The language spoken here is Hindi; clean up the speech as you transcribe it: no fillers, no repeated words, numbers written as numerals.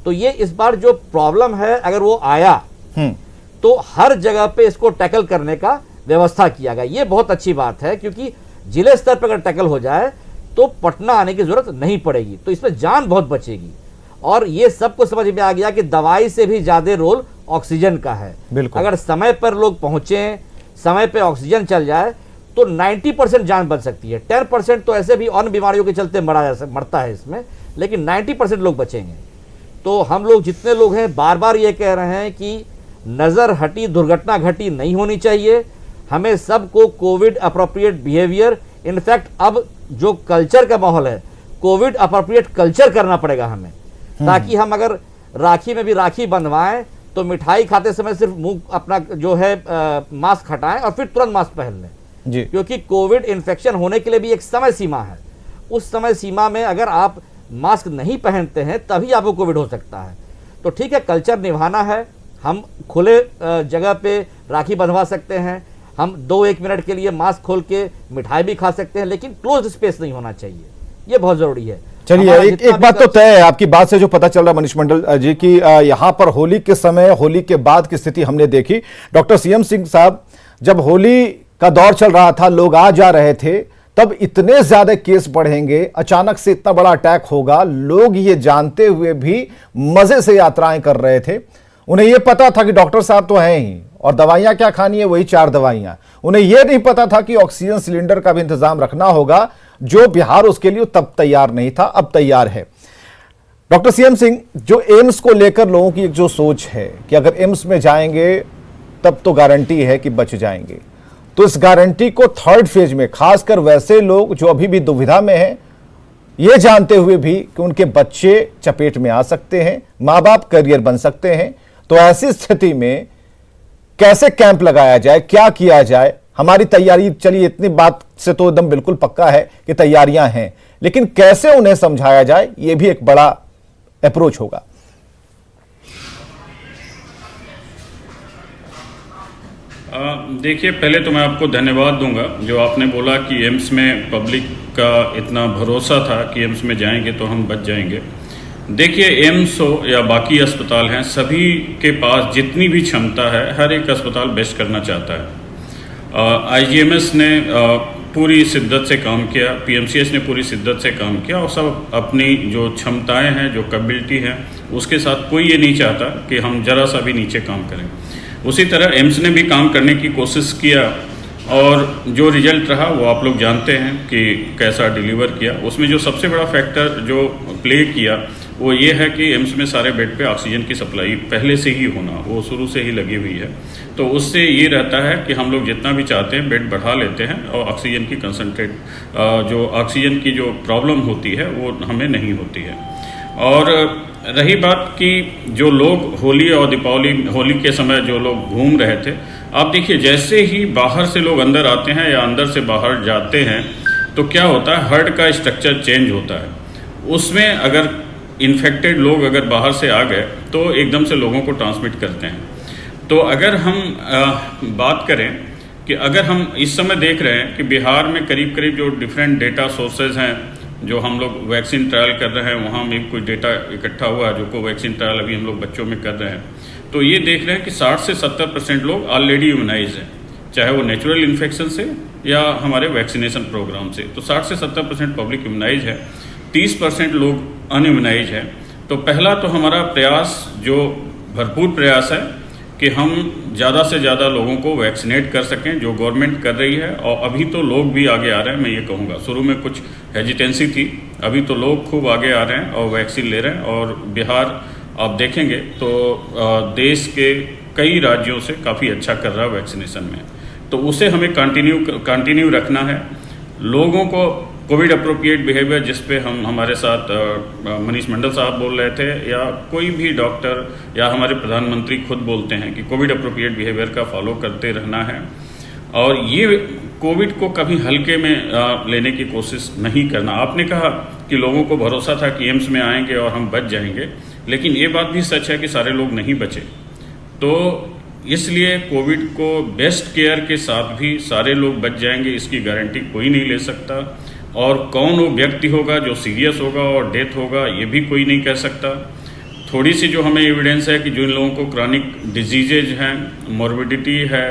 तो ये इस बार जो प्रॉब्लम है, अगर वो आया तो हर जगह पे इसको टैकल करने का व्यवस्था किया गया। ये बहुत अच्छी बात है, क्योंकि जिले स्तर पर अगर टैकल हो जाए तो पटना आने की जरूरत नहीं पड़ेगी, तो इसमें जान बहुत बचेगी। और ये सबको समझ में आ गया कि दवाई से भी ज्यादा रोल ऑक्सीजन का है। अगर समय पर लोग पहुंचे, समय पे ऑक्सीजन चल जाए तो 90% जान बच सकती है। 10% तो ऐसे भी अन्य बीमारियों के चलते मरता है इसमें, लेकिन 90% लोग बचेंगे। तो हम लोग जितने लोग हैं बार बार ये कह रहे हैं कि नजर हटी दुर्घटना घटी नहीं होनी चाहिए। हमें सबको कोविड अप्रोप्रिएट बिहेवियर, इनफैक्ट अब जो कल्चर का माहौल है, कोविड अप्रोप्रिएट कल्चर करना पड़ेगा हमें, ताकि हम अगर राखी में भी राखी बंधवाएं तो मिठाई खाते समय सिर्फ मुंह अपना जो है मास्क हटाएं और फिर तुरंत मास्क पहन लें जी। क्योंकि कोविड इन्फेक्शन होने के लिए भी एक समय सीमा है। उस समय सीमा में अगर आप मास्क नहीं पहनते हैं तभी आपको कोविड हो सकता है। तो ठीक है, कल्चर निभाना है। हम खुले जगह पे राखी बंधवा सकते हैं, हम 2-1 मिनट के लिए मास्क खोल के मिठाई भी खा सकते हैं, लेकिन क्लोज्ड स्पेस नहीं होना चाहिए, ये बहुत जरूरी है। चलिए, एक बात तो तय है आपकी बात से जो पता चल रहा है मनीष मंडल जी की, यहाँ पर होली के समय, होली के बाद की स्थिति हमने देखी। डॉक्टर सीएम सिंह साहब, जब होली का दौर चल रहा था, लोग आ जा रहे थे, तब इतने ज्यादा केस बढ़ेंगे, अचानक से इतना बड़ा अटैक होगा, लोग ये जानते हुए भी मजे से यात्राएं कर रहे थे। उन्हें यह पता था कि डॉक्टर साहब तो हैं ही और दवाइयां क्या खानी है, वही 4 दवाइयां। उन्हें यह नहीं पता था कि ऑक्सीजन सिलेंडर का भी इंतजाम रखना होगा, जो बिहार उसके लिए तब तैयार नहीं था, अब तैयार है। डॉक्टर सीएम सिंह, जो एम्स को लेकर लोगों की एक जो सोच है कि अगर एम्स में जाएंगे तब तो गारंटी है कि बच जाएंगे, तो इस गारंटी को 3rd फेज में खासकर वैसे लोग जो अभी भी दुविधा में हैं, ये जानते हुए भी कि उनके बच्चे चपेट में आ सकते हैं, मां बाप करियर बन सकते हैं, तो ऐसी स्थिति में कैसे कैंप लगाया जाए, क्या किया जाए? हमारी तैयारी, चलिए इतनी बात से तो एकदम बिल्कुल पक्का है कि तैयारियां हैं, लेकिन कैसे उन्हें समझाया जाए, यह भी एक बड़ा अप्रोच होगा। देखिए, पहले तो मैं आपको धन्यवाद दूंगा जो आपने बोला कि एम्स में पब्लिक का इतना भरोसा था कि एम्स में जाएंगे तो हम बच जाएंगे। देखिए, एम्स हो या बाकी अस्पताल हैं, सभी के पास जितनी भी क्षमता है, हर एक अस्पताल बेस्ट करना चाहता है। आईजीएमएस ने पूरी शिद्दत से काम किया, पीएमसीएच ने पूरी शिद्दत से काम किया, और सब अपनी जो क्षमताएं हैं, जो कैपेबिलिटी है, उसके साथ कोई ये नहीं चाहता कि हम जरा सा भी नीचे काम करें। उसी तरह एम्स ने भी काम करने की कोशिश किया, और जो रिजल्ट रहा वो आप लोग जानते हैं कि कैसा डिलीवर किया। उसमें जो सबसे बड़ा फैक्टर जो प्ले किया वो ये है कि एम्स में सारे बेड पे ऑक्सीजन की सप्लाई पहले से ही होना, वो शुरू से ही लगी हुई है। तो उससे ये रहता है कि हम लोग जितना भी चाहते हैं बेड बढ़ा लेते हैं, और ऑक्सीजन की कंसंट्रेट, जो ऑक्सीजन की जो प्रॉब्लम होती है वो हमें नहीं होती है। और रही बात कि जो लोग होली और दीपावली, होली के समय जो लोग घूम रहे थे, आप देखिए जैसे ही बाहर से लोग अंदर आते हैं या अंदर से बाहर जाते हैं तो क्या होता है, हर्ड का स्ट्रक्चर चेंज होता है। उसमें अगर इन्फेक्टेड लोग अगर बाहर से आ गए तो एकदम से लोगों को ट्रांसमिट करते हैं। तो अगर हम बात करें कि अगर हम इस समय देख रहे हैं कि बिहार में करीब करीब जो डिफरेंट डेटा सोर्सेज हैं, जो हम लोग वैक्सीन ट्रायल कर रहे हैं, वहाँ में कुछ डेटा इकट्ठा हुआ है, जो कोवैक्सीन ट्रायल अभी हम लोग बच्चों में कर रहे हैं, तो ये देख रहे हैं कि 60 से 70% लोग ऑलरेडी इम्यूनाइज हैं, चाहे वो नेचुरल इन्फेक्शन से या हमारे वैक्सीनेशन प्रोग्राम से। तो 60 से 70% पब्लिक इम्यूनाइज है, 30% लोग अनइम्यूनाइज हैं। तो पहला तो हमारा प्रयास, जो भरपूर प्रयास है कि हम ज़्यादा से ज़्यादा लोगों को वैक्सीनेट कर सकें, जो गवर्नमेंट कर रही है। और अभी तो लोग भी आगे आ रहे हैं, मैं ये कहूँगा, शुरू में कुछ हेजिटेंसी थी, अभी तो लोग खूब आगे आ रहे हैं और वैक्सीन ले रहे हैं। और बिहार आप देखेंगे तो देश के कई राज्यों से काफ़ी अच्छा कर रहा है वैक्सीनेशन में, तो उसे हमें कंटिन्यू रखना है। लोगों को कोविड अप्रोप्रिएट बिहेवियर, जिस पे हम हमारे साथ मनीष मंडल साहब बोल रहे थे, या कोई भी डॉक्टर या हमारे प्रधानमंत्री खुद बोलते हैं कि कोविड अप्रोप्रिएट बिहेवियर का फॉलो करते रहना है। और ये कोविड को कभी हल्के में लेने की कोशिश नहीं करना। आपने कहा कि लोगों को भरोसा था कि एम्स में आएंगे और हम बच जाएंगे, लेकिन ये बात भी सच है कि सारे लोग नहीं बचे। तो इसलिए कोविड को बेस्ट केयर के साथ भी सारे लोग बच जाएंगे, इसकी गारंटी कोई नहीं ले सकता। और कौन वो व्यक्ति होगा जो सीरियस होगा और डेथ होगा, ये भी कोई नहीं कह सकता। थोड़ी सी जो हमें एविडेंस है कि जो इन लोगों को क्रॉनिक डिजीजेज हैं, मॉर्बिडिटी है,